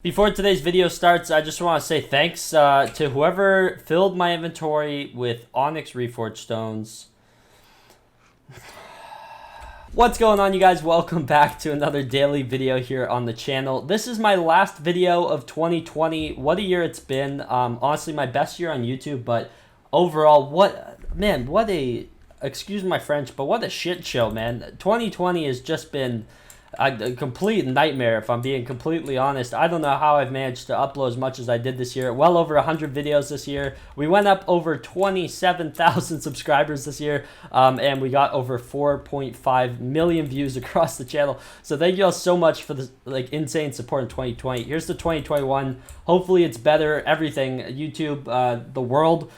Before today's video starts, I just want to say thanks to whoever filled my inventory with Onyx Reforged Stones. What's going on, you guys? Welcome back to another daily video here on the channel. This is my last video of 2020. What a year it's been. Honestly, my best year on YouTube, but overall, excuse my French, but what a shit show, man. 2020 has just been a complete nightmare, if I'm being completely honest. I don't know how I've managed to upload as much as I did this year. Well over 100 videos this year. We went up over 27,000 subscribers this year, and we got over 4.5 million views across the channel. So thank you all so much for this insane support in 2020. Here's the 2021. Hopefully it's better. Everything, YouTube, the world.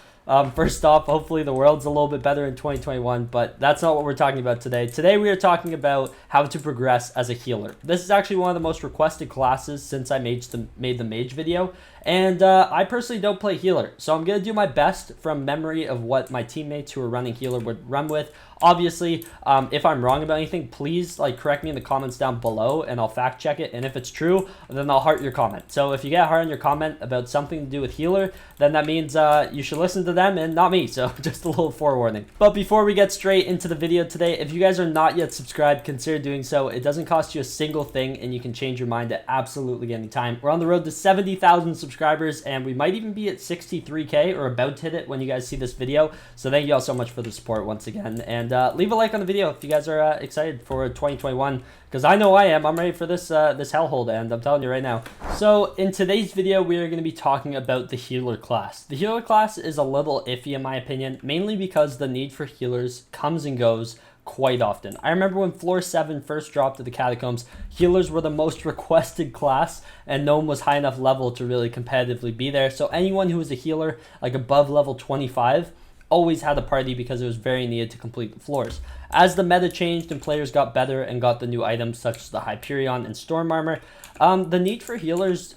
First off, hopefully the world's a little bit better in 2021, but that's not what we're talking about today. Today we are talking about how to progress as a healer. This is actually one of the most requested classes since I made the mage video, and I personally don't play healer, so I'm going to do my best from memory of what my teammates who are running healer would run with. Obviously, if I'm wrong about anything, please correct me in the comments down below and I'll fact check it. And if it's true, then I'll heart your comment. So if you get a heart on your comment about something to do with healer, then that means you should listen to them and not me. So just a little forewarning. But before we get straight into the video today, if you guys are not yet subscribed, consider doing so. It doesn't cost you a single thing and you can change your mind at absolutely any time. We're on the road to 70,000 subscribers and we might even be at 63K or about to hit it when you guys see this video. So thank you all so much for the support once again. And leave a like on the video if you guys are excited for 2021, because I know I am. I'm ready for this hellhole to end. I'm telling you right now. So in today's video, we are going to be talking about the healer class. The healer class is a little iffy in my opinion, mainly because the need for healers comes and goes quite often. I remember when floor 7 first dropped to the catacombs, healers were the most requested class and no one was high enough level to really competitively be there. So anyone who was a healer above level 25 always had a party because it was very needed to complete the floors. As the meta changed and players got better and got the new items such as the Hyperion and Storm Armor, the need for healers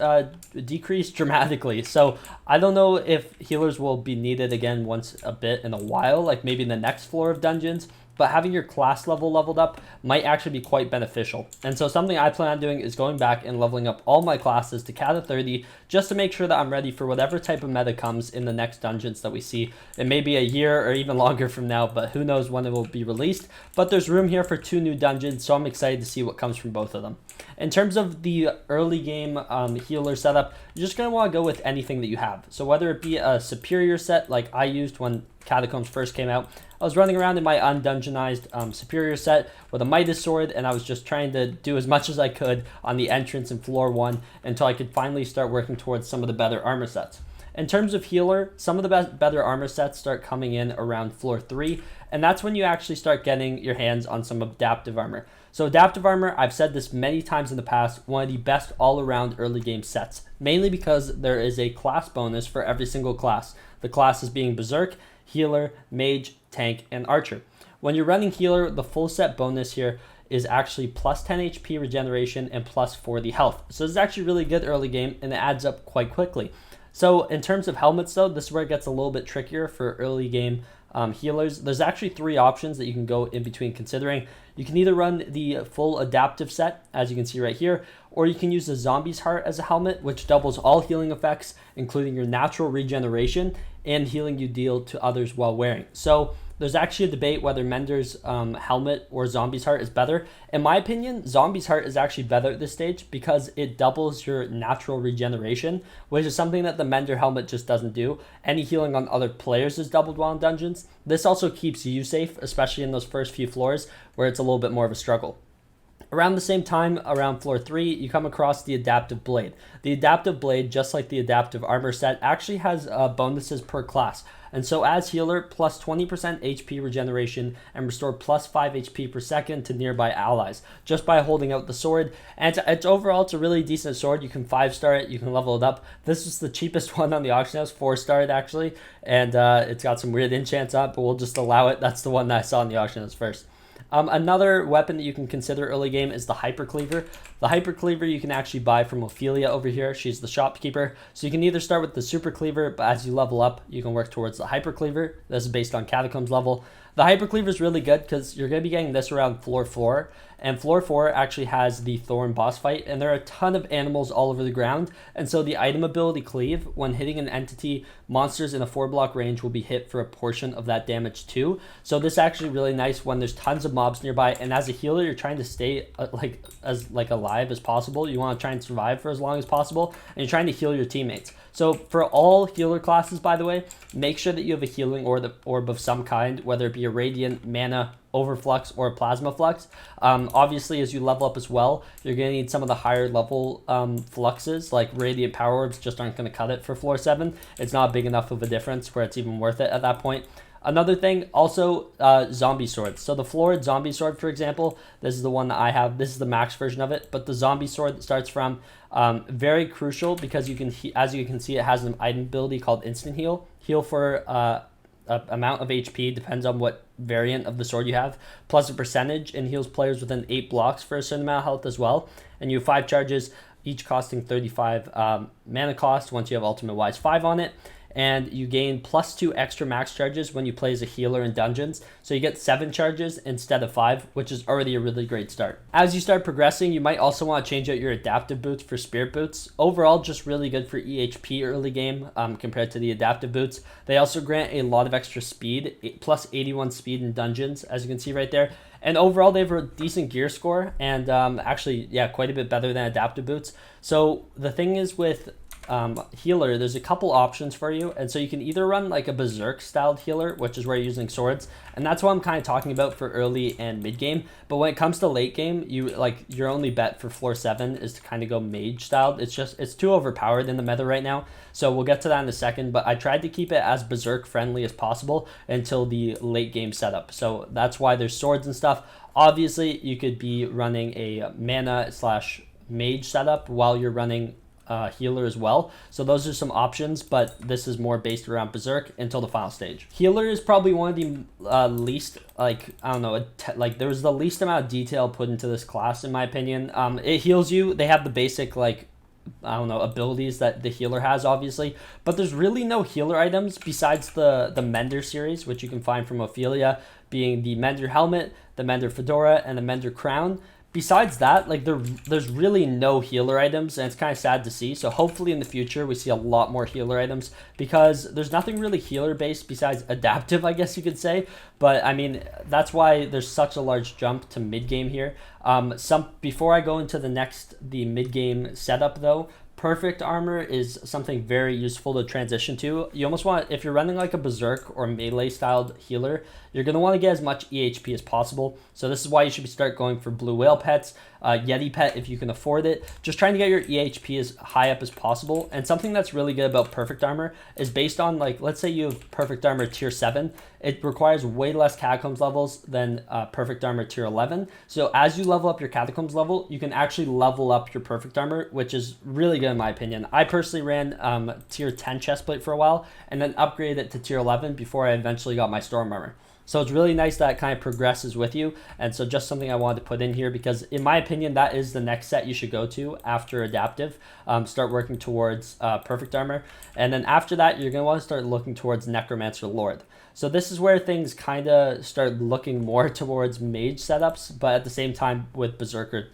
decreased dramatically. So I don't know if healers will be needed again once a bit in a while, maybe in the next floor of dungeons, but having your class level leveled up might actually be quite beneficial. And so something I plan on doing is going back and leveling up all my classes to Cata 30 just to make sure that I'm ready for whatever type of meta comes in the next dungeons that we see. It may be a year or even longer from now, but who knows when it will be released. But there's room here for 2 new dungeons, so I'm excited to see what comes from both of them. In terms of the early game healer setup, you're just going to want to go with anything that you have. So whether it be a superior set like I used when Catacombs first came out, I was running around in my undungeonized superior set with a Midas sword, and I was just trying to do as much as I could on the entrance in floor 1 until I could finally start working towards some of the better armor sets. In terms of healer, some of the better armor sets start coming in around floor 3, and that's when you actually start getting your hands on some adaptive armor. So adaptive armor, I've said this many times in the past, one of the best all-around early game sets, mainly because there is a class bonus for every single class. The classes being Berserk, Healer, Mage, Tank, and Archer. When you're running Healer, the full set bonus here is actually plus 10 HP regeneration and plus 40 health. So this is actually really good early game and it adds up quite quickly. So in terms of helmets though, this is where it gets a little bit trickier for early game healers. There's actually 3 options that you can go in between considering. You can either run the full adaptive set, as you can see right here, or you can use the Zombie's Heart as a helmet, which doubles all healing effects, including your natural regeneration and healing you deal to others while wearing. So there's actually a debate whether Mender's helmet or Zombie's Heart is better. In my opinion, Zombie's Heart is actually better at this stage because it doubles your natural regeneration, which is something that the Mender helmet just doesn't do. Any healing on other players is doubled while in dungeons. This also keeps you safe, especially in those first few floors where it's a little bit more of a struggle. Around the same time, around floor 3, you come across the Adaptive Blade. The Adaptive Blade, just like the Adaptive Armor set, actually has bonuses per class. And so as healer, plus 20% HP regeneration and restore plus 5 HP per second to nearby allies, just by holding out the sword. And it's overall, it's a really decent sword. You can 5-star it, you can level it up. This is the cheapest one on the auction house, 4-star it actually. And it's got some weird enchants on it, but we'll just allow it. That's the one that I saw in the auction house first. Another weapon that you can consider early game is the Hypercleaver. The Hypercleaver you can actually buy from Ophelia over here. She's the shopkeeper. So you can either start with the Super Cleaver, but as you level up, you can work towards the Hypercleaver. This is based on Catacombs level. The Hyper Cleaver is really good because you're going to be getting this around floor 4. And floor 4 actually has the Thorn boss fight, and there are a ton of animals all over the ground. And so the item ability Cleave, when hitting an entity, monsters in a 4-block range will be hit for a portion of that damage too. So this is actually really nice when there's tons of mobs nearby, and as a healer, you're trying to stay as alive as possible. You want to try and survive for as long as possible, and you're trying to heal your teammates. So for all healer classes, by the way, make sure that you have a healing orb of some kind, whether it be a Radiant, Mana, Overflux, or a Plasma Flux. Obviously, as you level up as well, you're going to need some of the higher level fluxes, like Radiant Power Orbs just aren't going to cut it for floor 7. It's not big enough of a difference where it's even worth it at that point. Another thing, also zombie swords. So the florid zombie sword, for example, this is the one that I have. This is the max version of it, but the zombie sword that starts from very crucial because you can, as you can see, it has an item ability called Instant Heal. Heal for amount of HP, depends on what variant of the sword you have, plus a percentage, and heals players within 8 blocks for a certain amount of health as well. And you have 5 charges, each costing 35 mana cost once you have Ultimate Wise 5 on it. And you gain +2 extra max charges when you play as a healer in dungeons. So you get 7 charges instead of 5, which is already a really great start. As you start progressing, you might also want to change out your adaptive boots for spirit boots. Overall, just really good for EHP early game compared to the adaptive boots. They also grant a lot of extra speed, +81 speed in dungeons, as you can see right there. And overall, they have a decent gear score, and actually, yeah, quite a bit better than adaptive boots. So the thing is with healer, there's a couple options for you, and so you can either run like a berserk styled healer, which is where you're using swords, and that's what I'm kind of talking about for early and mid game. But when it comes to late game, your only bet for floor 7 is to kind of go mage styled. It's too overpowered in the meta right now, so we'll get to that in a second. But I tried to keep it as berserk friendly as possible until the late game setup, so that's why there's swords and stuff. Obviously, you could be running a mana / mage setup while you're running healer as well. So those are some options, but this is more based around berserk until the final stage. Healer is probably one of the least, there was the least amount of detail put into this class in my opinion. It heals you. They have the basic abilities that the healer has, obviously, but there's really no healer items besides the Mender series, which you can find from Ophelia, being the Mender helmet, the Mender fedora, and the Mender crown. Besides that, there's really no healer items, and it's kind of sad to see. So hopefully in the future we see a lot more healer items, because there's nothing really healer based besides adaptive, I guess you could say. But I mean, that's why there's such a large jump to mid game here. Before I go into the mid game setup though, perfect armor is something very useful to transition to. You almost want, if you're running like a berserk or melee styled healer, you're going to want to get as much EHP as possible. So this is why you should start going for blue whale pets, Yeti pet if you can afford it. Just trying to get your EHP as high up as possible. And something that's really good about perfect armor is based on, let's say you have perfect armor tier 7, it requires way less catacombs levels than perfect armor tier 11. So as you level up your catacombs level, you can actually level up your perfect armor, which is really good in my opinion. I personally ran tier 10 chestplate for a while and then upgraded it to tier 11 before I eventually got my storm armor. So it's really nice that it kind of progresses with you. And so just something I wanted to put in here, because in my opinion, that is the next set you should go to after adaptive. Start working towards perfect armor. And then after that, you're going to want to start looking towards Necromancer Lord. So this is where things kind of start looking more towards mage setups, but at the same time with berserker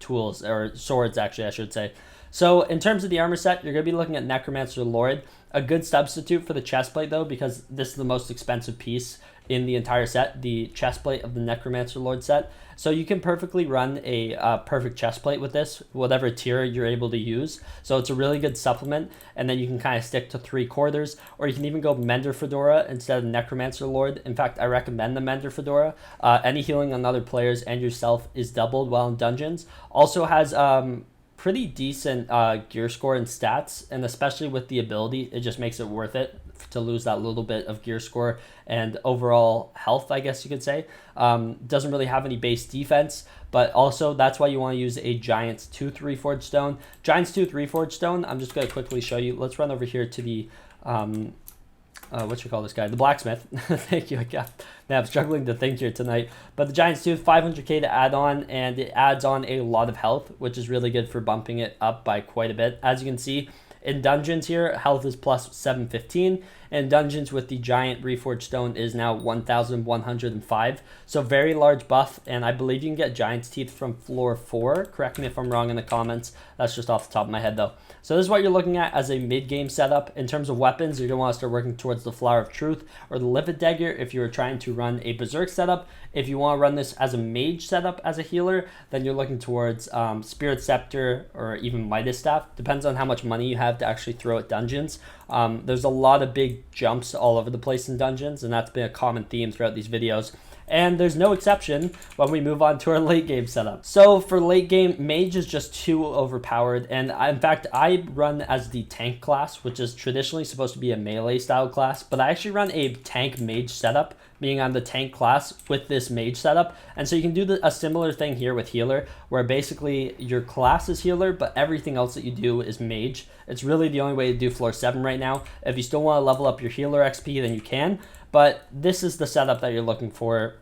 tools, or swords actually I should say. So in terms of the armor set, you're going to be looking at Necromancer Lord. A good substitute for the chestplate though, because this is the most expensive piece in the entire set, the chestplate of the Necromancer Lord set. So you can perfectly run a perfect chestplate with this, whatever tier you're able to use. So it's a really good supplement, and then you can kind of stick to 3/4, or you can even go Mender Fedora instead of Necromancer Lord. In fact, I recommend the Mender Fedora. Any healing on other players and yourself is doubled while in dungeons. Also has pretty decent gear score and stats, and especially with the ability, it just makes it worth it to lose that little bit of gear score and overall health, I guess you could say. Doesn't really have any base defense, but also that's why you want to use a Giant's Tooth Reforged Stone. Giant's Tooth Reforged Stone, I'm just going to quickly show you. Let's run over here to the the blacksmith. Thank you. I'm struggling to think here tonight. But the Giant's Tooth, 500k to add on, and it adds on a lot of health, which is really good for bumping it up by quite a bit. As you can see, in dungeons here, health is plus 715, and dungeons with the giant reforged stone is now 1,105. So very large buff, and I believe you can get giant's teeth from floor 4. Correct me if I'm wrong in the comments. That's just off the top of my head though. So this is what you're looking at as a mid-game setup. In terms of weapons, you're going to want to start working towards the Flower of Truth or the Livid Dagger if you're trying to run a Berserk setup. If you want to run this as a mage setup as a healer, then you're looking towards Spirit Scepter or even Midas Staff. Depends on how much money you have to actually throw at dungeons. There's a lot of big jumps all over the place in dungeons, and that's been a common theme throughout these videos. And there's no exception when we move on to our late game setup. So for late game, mage is just too overpowered. And in fact, I run as the tank class, which is traditionally supposed to be a melee style class. But I actually run a tank mage setup, meaning I'm the tank class with this mage setup. And so you can do a similar thing here with healer, where basically your class is healer, but everything else that you do is mage. It's really the only way to do floor 7 right now. If you still want to level up your healer XP, then you can. But this is the setup that you're looking for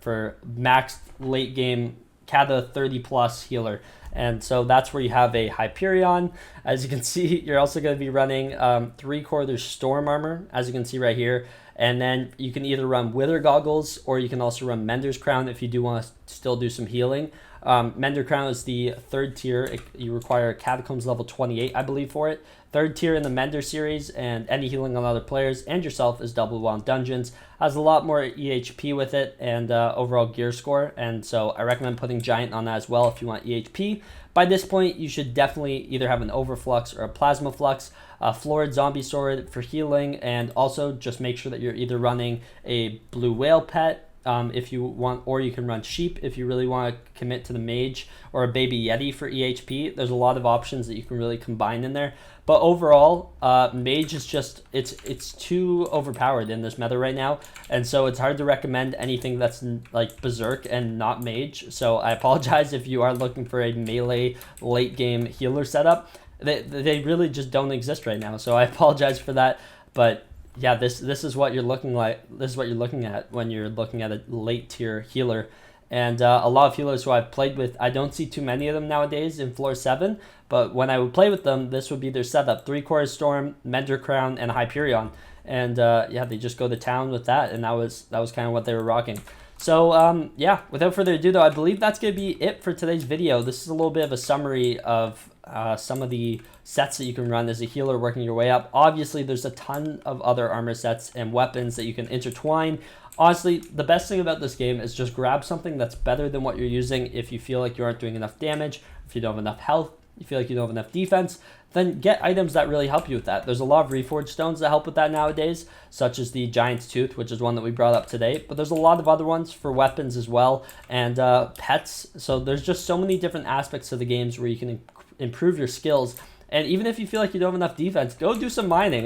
max late game Kata 30 plus healer. And so that's where you have a Hyperion. As you can see, you're also going to be running 3/4 Storm Armor, as you can see right here. And then you can either run Wither Goggles, or you can also run Mender's Crown if you do want to still do some healing. Mender Crown is the 3rd tier. You require Catacombs level 28, I believe, for it. 3rd tier in the Mender series, and any healing on other players and yourself is double on dungeons. Has a lot more EHP with it and overall gear score, and so I recommend putting Giant on that as well if you want EHP. By this point, you should definitely either have an Overflux or a Plasma Flux, a Florid Zombie Sword for healing, and also just make sure that you're either running a Blue Whale Pet if you want, or you can run Sheep if you really want to commit to the Mage, or a Baby Yeti for EHP. There's a lot of options that you can really combine in there. But overall, Mage is just, it's too overpowered in this meta right now. And so it's hard to recommend anything that's like Berserk and not Mage. So I apologize if you are looking for a melee late game healer setup. They really just don't exist right now. So I apologize for that. But yeah, this is what you're looking like. This is what you're looking at when you're looking at a late tier healer. And a lot of healers who I've played with, I don't see too many of them nowadays in floor 7. But when I would play with them, this would be their setup: 3/4 Storm, Mender Crown, and Hyperion. And yeah, they just go to town with that, and that was kind of what they were rocking. So yeah, without further ado though, I believe that's going to be it for today's video. This is a little bit of a summary of some of the sets that you can run as a healer working your way up. Obviously, there's a ton of other armor sets and weapons that you can intertwine. Honestly, the best thing about this game is just grab something that's better than what you're using. If you feel like you aren't doing enough damage, if you don't have enough health, you feel like you don't have enough defense, then get items that really help you with that. There's a lot of reforged stones that help with that nowadays, such as the Giant's Tooth, which is one that we brought up today. But there's a lot of other ones for weapons as well, and pets. So there's just so many different aspects to the games where you can improve your skills. And even if you feel like you don't have enough defense, go do some mining.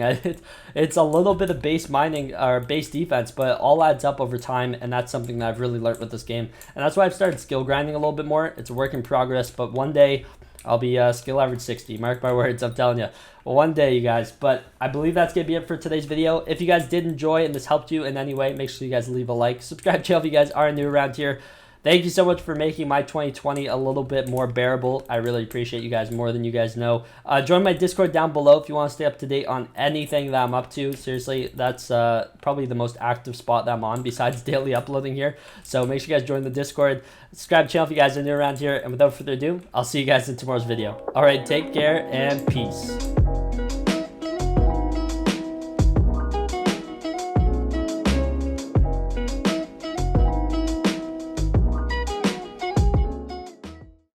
It's a little bit of base mining or base defense, but it all adds up over time, and that's something that I've really learned with this game. And that's why I've started skill grinding a little bit more. It's a work in progress, but one day I'll be skill average 60. Mark my words, I'm telling you. One day, you guys. But I believe that's going to be it for today's video. If you guys did enjoy and this helped you in any way, make sure you guys leave a like. Subscribe to the channel if you guys are new around here. Thank you so much for making my 2020 a little bit more bearable. I really appreciate you guys more than you guys know. Join my Discord down below if you want to stay up to date on anything that I'm up to. Seriously, that's probably the most active spot that I'm on besides daily uploading here. So make sure you guys join the Discord. Subscribe to the channel if you guys are new around here. And without further ado, I'll see you guys in tomorrow's video. All right, take care and peace.